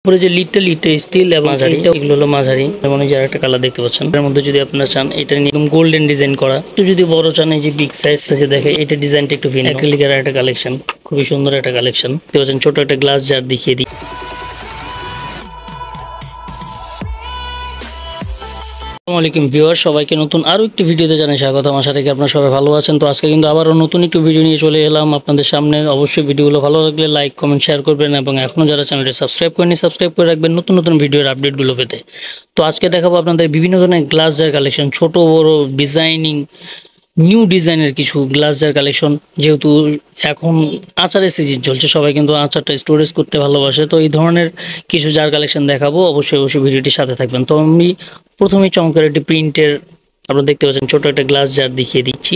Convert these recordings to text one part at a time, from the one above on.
উপরে যে লিডটা স্টিল এবং মাঝারি, এগুলো হলো মাঝারি। যেমন এই যে আরেকটা কালার দেখতে পাচ্ছেন, এর মধ্যে যদি আপনারা চান এটা নিয়ে গোল্ডেন ডিজাইন করা, একটু যদি বড় চান এই যে বিগ সাইজ যে দেখে এটা ডিজাইনটা একটু ভিন্ন। অ্যাক্রিলিকের একটা কালেকশন, খুবই সুন্দর একটা কালেকশন দেখতে পাচ্ছেন। ছোট একটা গ্লাস জার দেখিয়ে দিই। আসসালামু আলাইকুম ভিউয়ার, সবাইকে নতুন আরো একটি ভিডিওতে জানাই স্বাগতম। আশা রাখি আপনারা সবাই ভালো আছেন। তো আজকে কিন্তু আবারও নতুন একটু ভিডিও নিয়ে চলে এলাম আপনাদের সামনে। অবশ্যই ভিডিওগুলো ভালো লাগলে লাইক কমেন্ট শেয়ার করবেন এবং এখনো যারা চ্যানেলটি সাবস্ক্রাইব করেনি সাবস্ক্রাইব করে রাখবেন নতুন নতুন ভিডিওর আপডেটগুলো পেতে। তো আজকে দেখাবো আপনাদের বিভিন্ন ধরনের গ্লাস জার কালেকশন, ছোট বড় ডিজাইনিং নিউ ডিজাইনের কিছু গ্লাস জার কালেকশন। যেহেতু এখন আচারের সিজন চলছে, সবাই কিন্তু আচারটা স্টোরেজ করতে ভালোবাসে, তো এই ধরনের কিছু জার কালেকশন দেখাবো। অবশ্যই ভিডিওটির সাথে থাকবেন। তো আমি প্রথমেই চমৎকার একটি প্রিন্টের আপনারা দেখতে পাচ্ছেন ছোট একটা গ্লাস জার দেখিয়ে দিচ্ছি।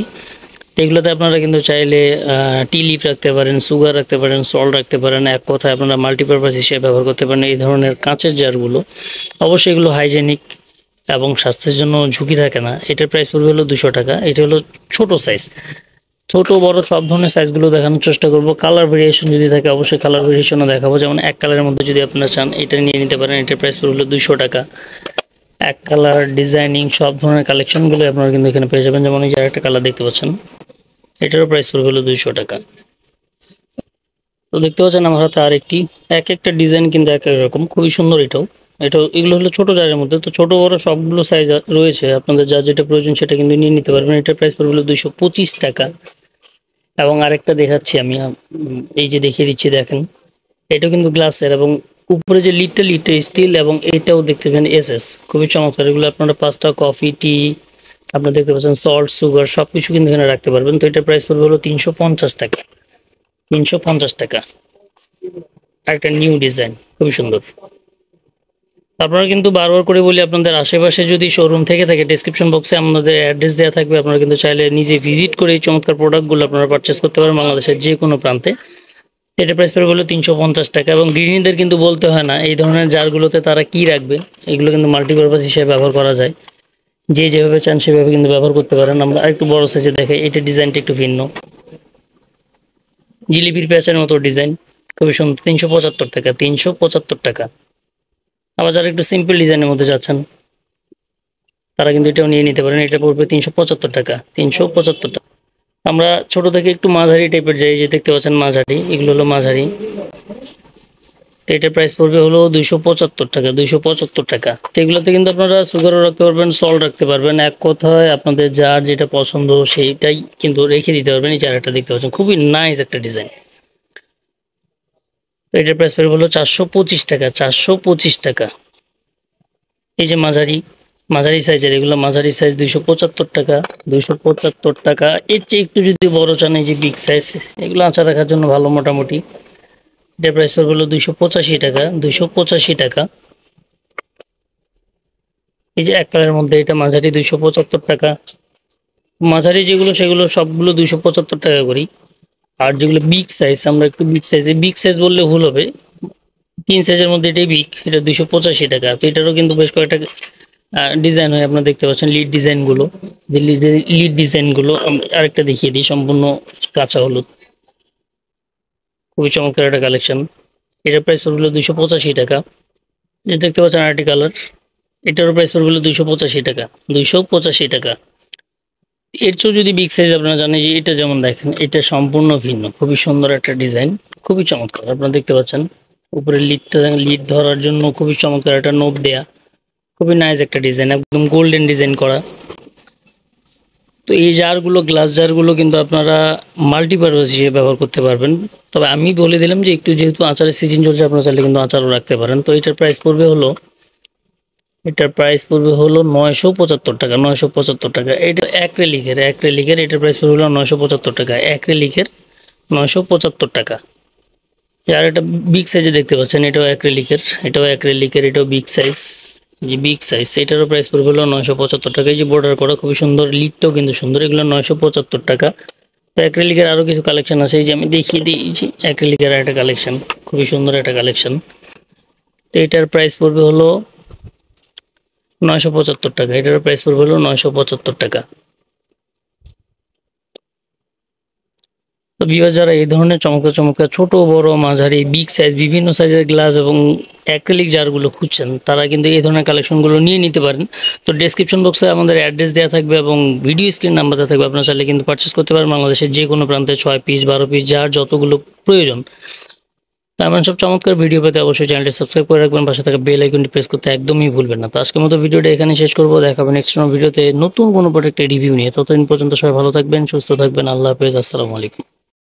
তো এগুলোতে আপনারা কিন্তু চাইলে টি লিফ রাখতে পারেন, সুগার রাখতে পারেন, সল্ট রাখতে পারেন, এক কথায় আপনারা মাল্টিপারপাস হিসেবে ব্যবহার করতে পারেন এই ধরনের কাঁচের জারগুলো। অবশ্যই এগুলো হাইজেনিক এবং স্বাস্থ্যের জন্য ঝুঁকি থাকে না। এটার প্রাইস পড়বে হলো 200 টাকা। এটা হলো ছোট সাইজ, ছোট বড় সব ধরনের সাইজগুলো দেখানোর চেষ্টা করব। কালার ভেরিয়েশন যদি থাকে অবশ্যই কালার ভেরিয়েশনও দেখাবো। যেমন এক কালারের মধ্যে যদি আপনারা চান এটা নিয়ে নিতে পারেন। এটার প্রাইস পড়বে হলো 200 টাকা। এক কালার ডিজাইনিং সব ধরনের কালেকশনগুলো আপনারা কিন্তু এখানে পেয়ে যাবেন। যেমন এই যে আরেকটা কালার দেখতে পাচ্ছেন, এটারও প্রাইস পড়বে হলো 200 টাকা। তো দেখতে পাচ্ছেন আমার হাতে আরেকটি, এক একটা ডিজাইন কিন্তু এক এক রকম, খুবই সুন্দর। এগুলো হলো ছোট জারের মধ্যে। তো ছোট বড় সবগুলো সাইজ রয়েছে, আপনাদের যা যেটা প্রয়োজন সেটা কিন্তু নিয়ে নিতে পারবেন। এটার প্রাইস পড়বে হলো 225 টাকা। এবং আরেকটা দেখাচ্ছি আমি, এই যে দেখিয়ে দিচ্ছি, দেখেন এটাও কিন্তু গ্লাসের এবং উপরে যে লিডটা স্টিল এবং এটাও দেখতে পাবেন এসএস, খুবই চমৎকার। এগুলো আপনারা পাস্তা, কফি, টি আপনারা দেখতে পাচ্ছেন, সল্ট, সুগার সবকিছু কিন্তু এখানে রাখতে পারবেন। তো এটার প্রাইস পড়বে হলো 350 টাকা। 350 টাকা। একটা নিউ ডিজাইন, খুবই সুন্দর। আপনারা কিন্তু বারবার করে বলি, আপনাদের আশেপাশে যদি শোরুম থেকে থাকে ডেসক্রিপশন বক্সে আমাদের অ্যাড্রেস দেওয়া থাকবে। আপনারা কিন্তু চাইলে নিজে ভিজিট করে এই চমৎকার প্রোডাক্টগুলো আপনারা পারচেস করতে পারেন বাংলাদেশের যে কোনো প্রান্তে। এটা প্রাইস পড়বে হলো 350 টাকা। এবং গৃহিণীদের কিন্তু বলতে হয় না এই ধরনের জারগুলোতে তারা কি রাখবে, এগুলো কিন্তু মাল্টিপারপাস হিসেবে ব্যবহার করা যায়। যে যেভাবে চান সেভাবে কিন্তু ব্যবহার করতে পারেন। আমরা একটু বড় সাইজে দেখাই, এটা ডিজাইনটা একটু ভিন্ন, জিলিপির প্যাচের মতো ডিজাইন, খুবই সুন্দর। 375 টাকা। 375 টাকা। আবার যারা একটু সিম্পল ডিজাইনের মধ্যে যাচ্ছেন তারা কিন্তু এটাও নিয়ে নিতে পারেন। এটা পড়বে 375 টাকা। 375 টাকা। আমরা ছোট থেকে একটু মাঝারি টাইপের যাই, যে দেখতে পাচ্ছেন মাঝারি, এগুলো হলো মাঝারি। তো এটার প্রাইস পড়বে হলো 275 টাকা। 275 টাকা। তো এগুলোতে কিন্তু আপনারা সুগারও রাখতে পারবেন, সল্ট রাখতে পারবেন, এক কথায় আপনাদের যার যেটা পছন্দ সেইটাই কিন্তু রেখে দিতে পারবেন। এই চারাটা দেখতে পাচ্ছেন, খুবই নাইস একটা ডিজাইন। তো এটার প্রাইস পড়বে হলো 425 টাকা। 425 টাকা। এই যে মাঝারি সাইজের, এগুলো মাঝারি সাইজ 275 টাকা। 275 টাকা। এর চেয়ে একটু যদি বড় চান এই যে বিগ সাইজ, এগুলো আচার রাখার জন্য ভালো মোটামুটি। এটার প্রাইস পড়বে হলো 285 টাকা। 285 টাকা। এই যে এক কালারের মধ্যে এটা মাঝারি, 275 টাকা। মাঝারি যেগুলো সেগুলো সবগুলো 275 টাকা করি। আর যেগুলো বিগ সাইজ, আমরা একটু বিগ সাইজ বললে ভুল হবে, 3 সাইজের মধ্যে এটাই বিগ, এটা 285 টাকা। তো এটারও কিন্তু বেশ কয়েকটা ডিজাইন হয়, আপনারা দেখতে পাচ্ছেন লিড ডিজাইনগুলো। যে লিড ডিজাইনগুলো আরেকটা দেখিয়ে দিই, সম্পূর্ণ কাঁচা হলুদ, খুবই চমৎকার একটা কালেকশন। এটার প্রাইস পড়বে হলো 285 টাকা। যে দেখতে পাচ্ছেন আরেকটি কালার, এটারও প্রাইস পড়বে হলো 285 টাকা। 285 টাকা। এর চেয়েও যদি বিগ সাইজ আপনারা জানেন, যে এটা যেমন দেখেন, এটা সম্পূর্ণ ভিন্ন, খুবই সুন্দর একটা ডিজাইন, খুবই চমৎকার। আপনারা দেখতে পাচ্ছেন উপরে লিড ধরার জন্য খুবই চমৎকার একটা নোব দেয়া, খুবই নাইস একটা ডিজাইন, একদম গোল্ডেন ডিজাইন করা। তো এই জারগুলো, গ্লাস জারগুলো কিন্তু আপনারা মাল্টিপারপাস হিসেবে ব্যবহার করতে পারবেন। তবে আমি বলে দিলাম যে একটু যেহেতু আচারের সিজন চলছে, আপনারা চাইলে কিন্তু আচারও রাখতে পারেন। তো এটার প্রাইস পড়বে হলো 975 টাকা। 975 টাকা। এটা অ্যাক্রিলিকের এটার প্রাইস পড়বে হলো 975 টাকা। অ্যাক্রিলিকের 975 টাকা। আর এটা বিগ সাইজে দেখতে পাচ্ছেন, এটাও অ্যাক্রিলিকের, এটাও বিগ সাইজ। যে বিগ সাইজ এটারও প্রাইস পড়বে হলো 975 টাকা। এই যে বর্ডার করা খুবই সুন্দর, লিডটাও কিন্তু সুন্দর, এগুলো 975 টাকা। তো অ্যাক্রিলিকের আরও কিছু কালেকশন আছে, এই যে আমি দেখিয়ে দিয়েছি অ্যাক্রিলিকের একটা কালেকশন, খুবই সুন্দর একটা কালেকশন। তো এটার প্রাইস পড়বে হলো 975 টাকা। এটারও প্রাইস পড়বে হলো 975 টাকা। তো ভিউয়ার্স, যারা এই ধরনের চমৎকার চমৎকার ছোট বড় মাঝারি বিগ সাইজ বিভিন্ন সাইজের গ্লাস এবং অ্যাক্রিলিক জারগুলো খুঁজছেন, তারা কিন্তু এই ধরনের কালেকশনগুলো নিয়ে নিতে পারেন। তো ডেসক্রিপশন বক্সে আমাদের অ্যাড্রেস দেওয়া থাকবে এবং ভিডিও স্ক্রিন নাম্বার দেওয়া থাকবে, আপনারা চাইলে কিন্তু পারচেস করতে পারেন বাংলাদেশের যে কোনো প্রান্তে 6 পিস 12 পিস যার যতগুলো প্রয়োজন। তো এমন সব চমৎকার ভিডিও পেতে অবশ্যই চ্যানেলটি সাবস্ক্রাইব করে রাখবেন, পাশে থাকা বেল আইকনটি প্রেস করতে একদমই ভুলবেন না। তো আজকের মতো ভিডিওটা এখানে শেষ করবো, দেখা হবে নেক্সট কোনো ভিডিওতে নতুন কোনো প্রোডাক্টের রিভিউ নিয়ে। ততদিন পর্যন্ত সবাই ভালো থাকবেন, সুস্থ থাকবেন, আল্লাহ হাফেজ, আসসালামু আলাইকুম।